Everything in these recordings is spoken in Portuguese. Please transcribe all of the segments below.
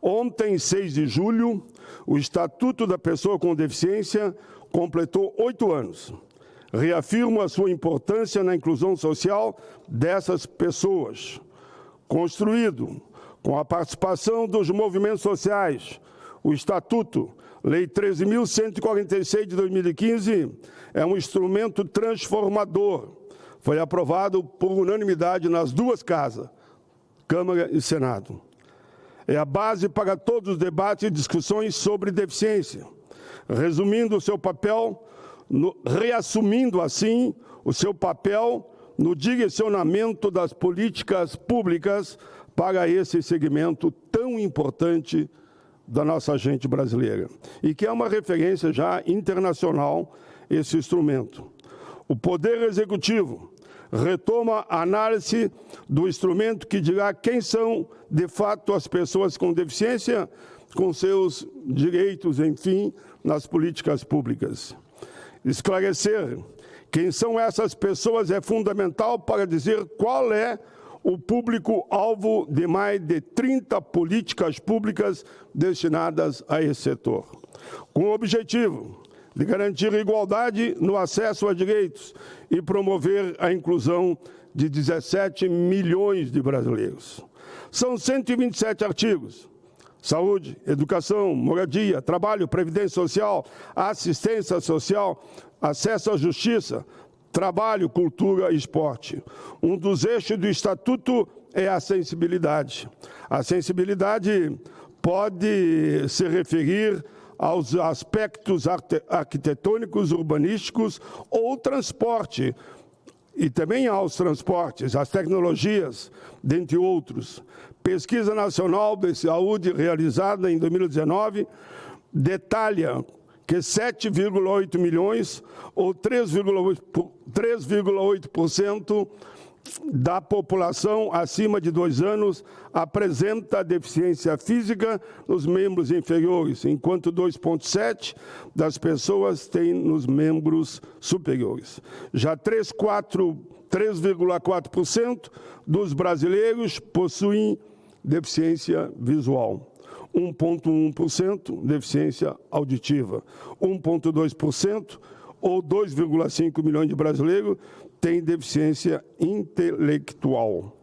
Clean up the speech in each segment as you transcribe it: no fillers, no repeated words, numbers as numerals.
Ontem, 6 de julho, o Estatuto da Pessoa com Deficiência completou 8 anos. Reafirmo a sua importância na inclusão social dessas pessoas. Construído com a participação dos movimentos sociais, o Estatuto, Lei 13.146 de 2015, é um instrumento transformador. Foi aprovado por unanimidade nas duas casas, Câmara e Senado. É a base para todos os debates e discussões sobre deficiência, resumindo o seu papel, reassumindo assim o seu papel no direcionamento das políticas públicas para esse segmento tão importante da nossa gente brasileira, e que é uma referência já internacional esse instrumento. O Poder Executivo retoma a análise do instrumento que dirá quem são, de fato, as pessoas com deficiência, com seus direitos, enfim, nas políticas públicas. Esclarecer quem são essas pessoas é fundamental para dizer qual é o público-alvo de mais de 30 políticas públicas destinadas a esse setor, com o objetivo de garantir igualdade no acesso a direitos e promover a inclusão de 17 milhões de brasileiros. São 127 artigos: saúde, educação, moradia, trabalho, previdência social, assistência social, acesso à justiça, trabalho, cultura e esporte. Um dos eixos do Estatuto é a acessibilidade. A acessibilidade pode se referir aos aspectos arquitetônicos, urbanísticos ou transporte, e também aos transportes, as tecnologias, dentre outros. Pesquisa Nacional de Saúde, realizada em 2019, detalha que 7,8 milhões, ou 3,8% da população acima de 2 anos apresenta deficiência física nos membros inferiores, enquanto 2,7% das pessoas têm nos membros superiores. Já 3,4% dos brasileiros possuem deficiência visual. 1,1% deficiência auditiva, 1,2% ou 2,5 milhões de brasileiros têm deficiência intelectual.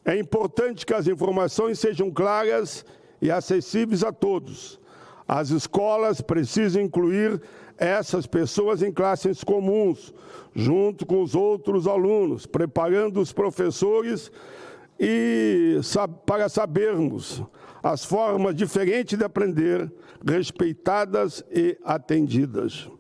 É importante que as informações sejam claras e acessíveis a todos. As escolas precisam incluir essas pessoas em classes comuns, junto com os outros alunos, preparando os professores para sabermos as formas diferentes de aprender, respeitadas e atendidas.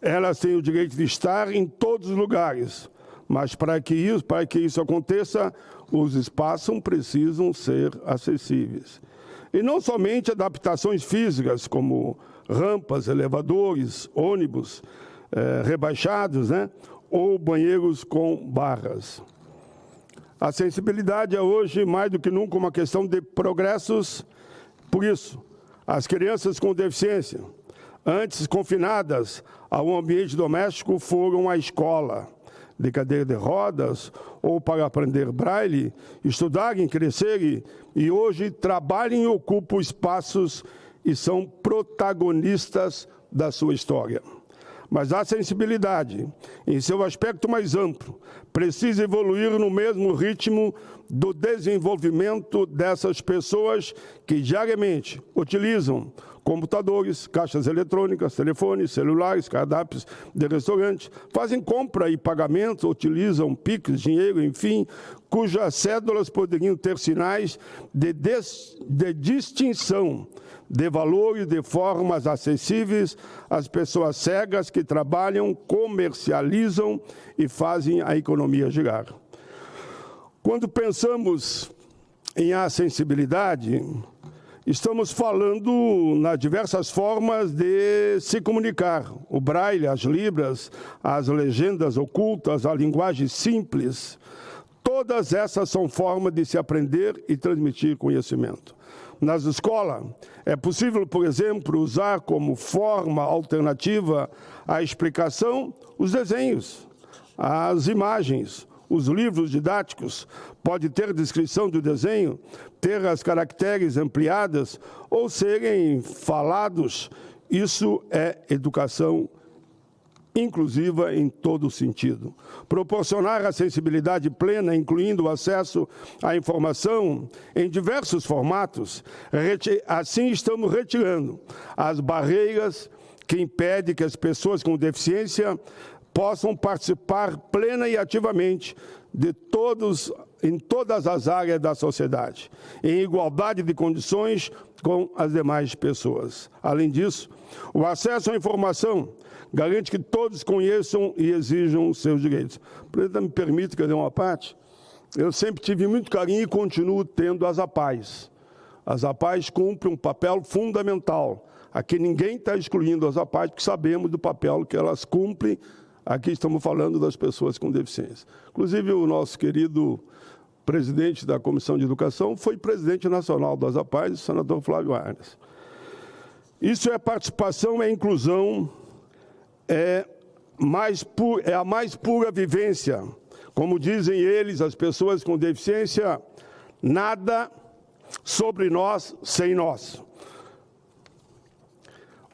Elas têm o direito de estar em todos os lugares, mas para que isso aconteça, os espaços precisam ser acessíveis. E não somente adaptações físicas, como rampas, elevadores, ônibus rebaixados, ou banheiros com barras. A acessibilidade é hoje, mais do que nunca, uma questão de progressos. Por isso, as crianças com deficiência, antes confinadas ao ambiente doméstico, foram à escola, de cadeira de rodas, ou para aprender braille, estudarem, crescerem, e hoje trabalham e ocupam espaços e são protagonistas da sua história. Mas a sensibilidade, em seu aspecto mais amplo, precisa evoluir no mesmo ritmo do desenvolvimento dessas pessoas que diariamente utilizam computadores, caixas eletrônicas, telefones, celulares, cardápios de restaurante, fazem compra e pagamento, utilizam Pix, dinheiro, enfim, cujas cédulas poderiam ter sinais de distinção de valores de formas acessíveis às pessoas cegas que trabalham, comercializam e fazem a economia girar. Quando pensamos em acessibilidade, estamos falando nas diversas formas de se comunicar. O braille, as libras, as legendas ocultas, a linguagem simples. Todas essas são formas de se aprender e transmitir conhecimento. Nas escolas, é possível, por exemplo, usar como forma alternativa à explicação os desenhos, as imagens, os livros didáticos, pode ter descrição do desenho, ter as caracteres ampliadas ou serem falados. Isso é educação inclusiva em todo sentido. Proporcionar a sensibilidade plena, incluindo o acesso à informação em diversos formatos, assim estamos retirando as barreiras que impedem que as pessoas com deficiência possam participar plena e ativamente em todas as áreas da sociedade, em igualdade de condições com as demais pessoas. Além disso, o acesso à informação garante que todos conheçam e exijam os seus direitos. Presidente, me permite que eu dê uma parte? Eu sempre tive muito carinho e continuo tendo as APAES. As APAES cumprem um papel fundamental. Aqui ninguém está excluindo as APAES, porque sabemos do papel que elas cumprem. Aqui estamos falando das pessoas com deficiência. Inclusive, o nosso querido presidente da Comissão de Educação foi presidente nacional das APAES, o senador Flávio Arnes. Isso é participação, é inclusão, é a mais pura vivência. Como dizem eles, as pessoas com deficiência, nada sobre nós sem nós.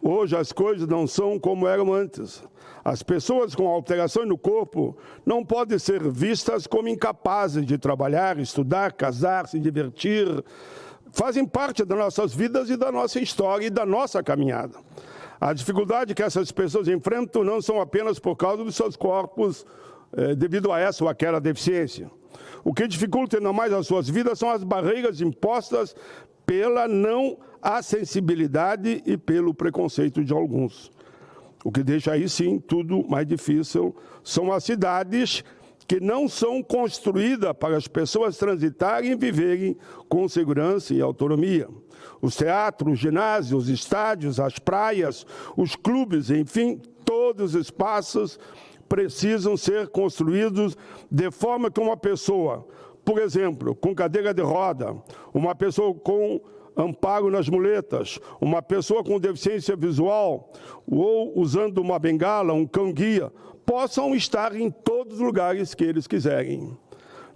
Hoje as coisas não são como eram antes. As pessoas com alterações no corpo não podem ser vistas como incapazes de trabalhar, estudar, casar, se divertir. Fazem parte das nossas vidas e da nossa história e da nossa caminhada. A dificuldade que essas pessoas enfrentam não são apenas por causa dos seus corpos, devido a essa ou aquela deficiência. O que dificulta ainda mais as suas vidas são as barreiras impostas pela não acessibilidade e pelo preconceito de alguns. O que deixa aí, sim, tudo mais difícil são as cidades que não são construídas para as pessoas transitarem e viverem com segurança e autonomia. Os teatros, os ginásios, os estádios, as praias, os clubes, enfim, todos os espaços precisam ser construídos de forma que uma pessoa, por exemplo, com cadeira de roda, uma pessoa com amparo nas muletas, uma pessoa com deficiência visual ou usando uma bengala, um cão-guia, possam estar em todos os lugares que eles quiserem.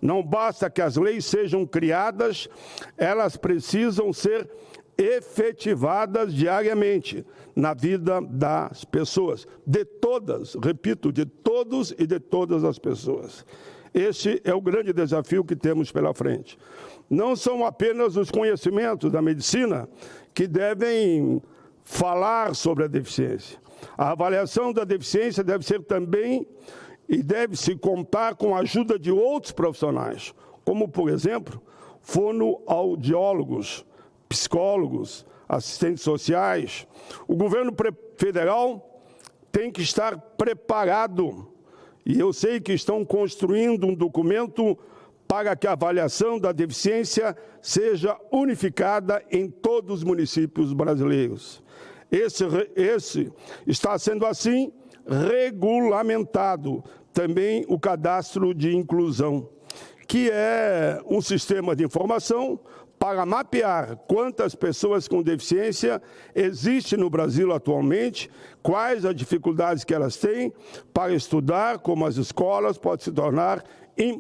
Não basta que as leis sejam criadas, elas precisam ser efetivadas diariamente na vida das pessoas, de todas, repito, de todos e de todas as pessoas. Este é o grande desafio que temos pela frente. Não são apenas os conhecimentos da medicina que devem falar sobre a deficiência. A avaliação da deficiência deve ser também e deve-se contar com a ajuda de outros profissionais, como, por exemplo, fonoaudiólogos, psicólogos, assistentes sociais. O governo federal tem que estar preparado, e eu sei que estão construindo um documento para que a avaliação da deficiência seja unificada em todos os municípios brasileiros. Esse está sendo, assim, regulamentado também o cadastro de inclusão, que é um sistema de informação para mapear quantas pessoas com deficiência existem no Brasil atualmente, quais as dificuldades que elas têm para estudar, como as escolas podem se tornar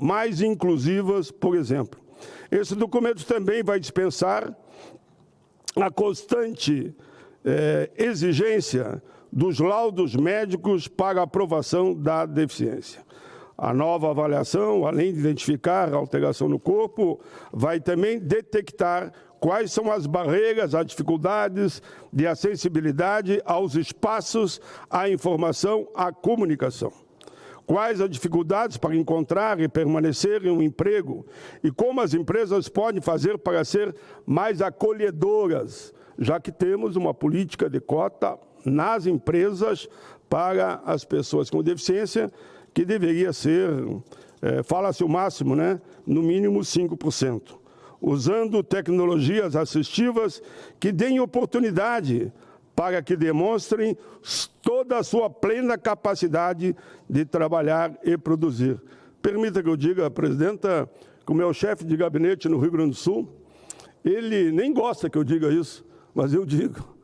mais inclusivas, por exemplo. Esse documento também vai dispensar a constante exigência dos laudos médicos para aprovação da deficiência. A nova avaliação, além de identificar a alteração no corpo, vai também detectar quais são as barreiras, as dificuldades de acessibilidade aos espaços, à informação, à comunicação. Quais as dificuldades para encontrar e permanecer em um emprego e como as empresas podem fazer para ser mais acolhedoras, já que temos uma política de cota nas empresas para as pessoas com deficiência, que deveria ser, fala-se o máximo, né? No mínimo 5%. Usando tecnologias assistivas que deem oportunidade para que demonstrem toda a sua plena capacidade de trabalhar e produzir. Permita que eu diga, presidenta, que o meu chefe de gabinete no Rio Grande do Sul, ele nem gosta que eu diga isso, mas eu digo.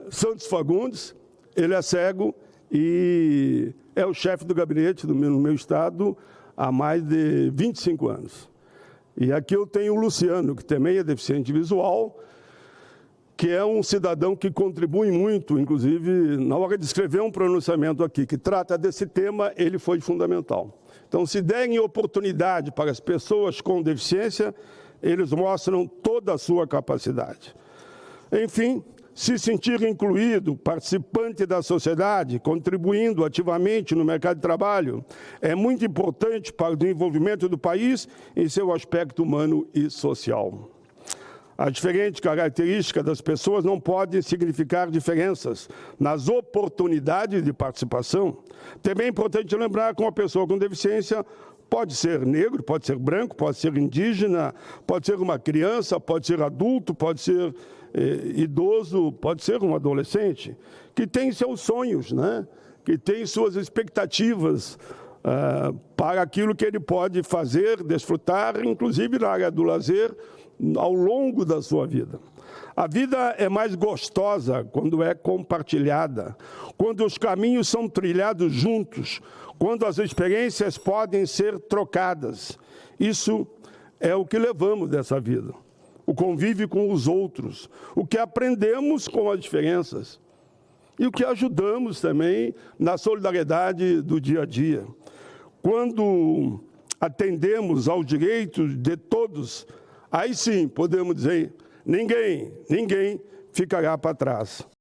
Santos Fagundes, ele é cego e é o chefe do gabinete no meu estado há mais de 25 anos. E aqui eu tenho o Luciano, que também é deficiente visual, que é um cidadão que contribui muito, inclusive, na hora de escrever um pronunciamento aqui que trata desse tema, ele foi fundamental. Então, se derem oportunidade para as pessoas com deficiência, eles mostram toda a sua capacidade. Enfim, se sentir incluído, participante da sociedade, contribuindo ativamente no mercado de trabalho, é muito importante para o desenvolvimento do país em seu aspecto humano e social. As diferentes características das pessoas não podem significar diferenças nas oportunidades de participação. Também é importante lembrar que uma pessoa com deficiência pode ser negro, pode ser branco, pode ser indígena, pode ser uma criança, pode ser adulto, pode ser idoso, pode ser um adolescente, que tem seus sonhos, né? Que tem suas expectativas para aquilo que ele pode fazer, desfrutar, inclusive na área do lazer, ao longo da sua vida. A vida é mais gostosa quando é compartilhada, quando os caminhos são trilhados juntos, quando as experiências podem ser trocadas. Isso é o que levamos dessa vida, o convívio com os outros, o que aprendemos com as diferenças e o que ajudamos também na solidariedade do dia a dia. Quando atendemos aos direitos de todos, aí sim podemos dizer, ninguém ficará para trás.